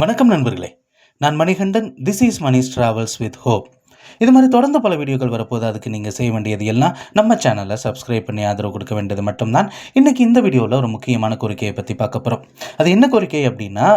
வணக்கம் நண்பர்களே, நான் Manikandan. This is Mani's travels with hope. இது மாதிரி தொடர்ந்து பல வீடியோக்கள் வரப்போது. அதுக்கு நீங்கள் செய்ய வேண்டியது எல்லாம் நம்ம சேனலை சப்ஸ்கிரைப் பண்ணி ஆதரவு கொடுக்க வேண்டியது மட்டும்தான். இன்றைக்கி இந்த வீடியோவில் ஒரு முக்கியமான கோரிக்கையை பற்றி பார்க்க போகிறோம். அது என்ன கோரிக்கை அப்படின்னா,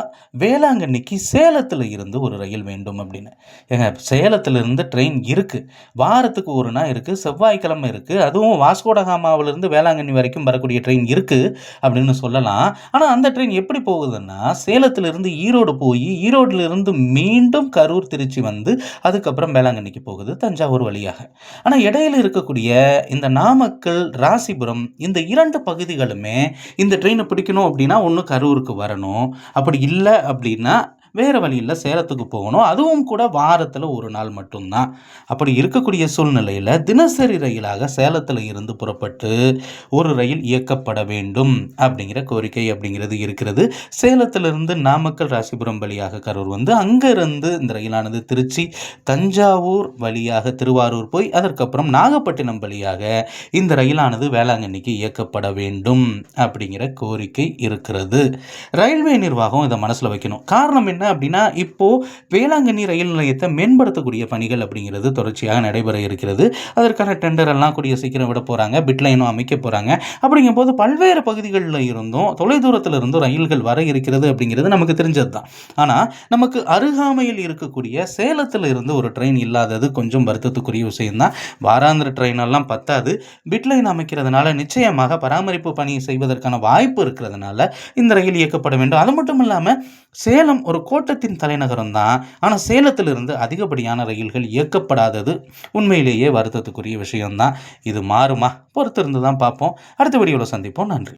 வேளாங்கண்ணிக்கு சேலத்தில் இருந்து ஒரு ரயில் வேண்டும் அப்படின்னு. ஏங்க, சேலத்திலிருந்து ட்ரெயின் இருக்குது, வாரத்துக்கு ஒரு நாள் இருக்குது, செவ்வாய்க்கிழமை இருக்குது, அதுவும் வாஸ்கோடகாமாவிலிருந்து வேளாங்கண்ணி வரைக்கும் வரக்கூடிய ட்ரெயின் இருக்குது அப்படின்னு சொல்லலாம். ஆனால் அந்த ட்ரெயின் எப்படி போகுதுன்னா, சேலத்திலிருந்து ஈரோடு போய் ஈரோட்டிலிருந்து மீண்டும் கரூர் திருச்சி வந்து அதுக்கப்புறம் வேளாங்கண்ணிக்கு போகுது தஞ்சாவூர் வழியாக. ஆனால் இடையில இருக்கக்கூடிய இந்த நாமக்கல், ராசிபுரம் இந்த இரண்டு பகுதிகளுமே இந்த ட்ரெயினை பிடிக்கணும் அப்படின்னா ஒன்று கரூருக்கு வரணும், அப்படி இல்லை அப்படின்னா வேறு வழியில் சேலத்துக்கு போகணும். அதுவும் கூட வாரத்தில் ஒரு நாள் மட்டும்தான். அப்படி இருக்கக்கூடிய சூழ்நிலையில் தினசரி ரயிலாக சேலத்தில் இருந்து புறப்பட்டு ஒரு ரயில் இயக்கப்பட வேண்டும் அப்படிங்கிற கோரிக்கை அப்படிங்கிறது இருக்கிறது. சேலத்திலிருந்து நாமக்கல், ராசிபுரம் வழியாக கரூர் வந்து அங்கிருந்து இந்த ரயிலானது திருச்சி, தஞ்சாவூர் வழியாக திருவாரூர் போய் அதற்கப்புறம் நாகப்பட்டினம் வழியாக இந்த ரயிலானது வேளாங்கண்ணிக்கு இயக்கப்பட வேண்டும் அப்படிங்கிற கோரிக்கை இருக்கிறது. ரயில்வே நிர்வாகம் இதை மனசில் வைக்கணும். காரணம் என்ன அப்படின்னா, இப்போ வேளாங்கண்ணி ரயில் நிலையத்தை மேம்படுத்தக்கூடிய பணிகள் அப்படிங்கிறது தொடர்ச்சியாக நடைபெற இருக்கிறது. அதற்கான டெண்டர் எல்லாம் கூடிய சீக்கிரம் விட போறாங்க, பிட்லைனும் அமைக்க போறாங்க. அப்படிங்கும் போது பல்வேறு பகுதிகளில் இருந்தும் தொலைதூரத்தில் இருந்தும் ரயில்கள் வர இருக்கிறது அப்படிங்கிறது நமக்கு தெரிஞ்சது தான். ஆனால் நமக்கு அருகாமையில் இருக்கக்கூடிய சேலத்தில் இருந்து ஒரு ட்ரெயின் இல்லாதது கொஞ்சம் வருத்தத்துக்குரிய விஷயம்தான். வாராந்திர ட்ரெயின் எல்லாம் பத்தாது, பிட்லைன் அமைக்கிறதுனால நிச்சயமாக பராமரிப்பு பணி செய்வதற்கான வாய்ப்பு இருக்கிறதுனால இந்த ரயில் இயக்கப்பட வேண்டும். அது மட்டும் இல்லாமல் சேலம் ஒரு கோட்டத்தின் தலைநகரம் தான். ஆனால் சேலத்திலிருந்து அதிகப்படியான ரயில்கள் இயக்கப்படாதது உண்மையிலேயே வருத்தத்துக்குரிய விஷயம்தான். இது மாறுமா? பொறுத்திருந்து தான் பார்ப்போம். அடுத்த வீடியோவில் சந்திப்போம். நன்றி.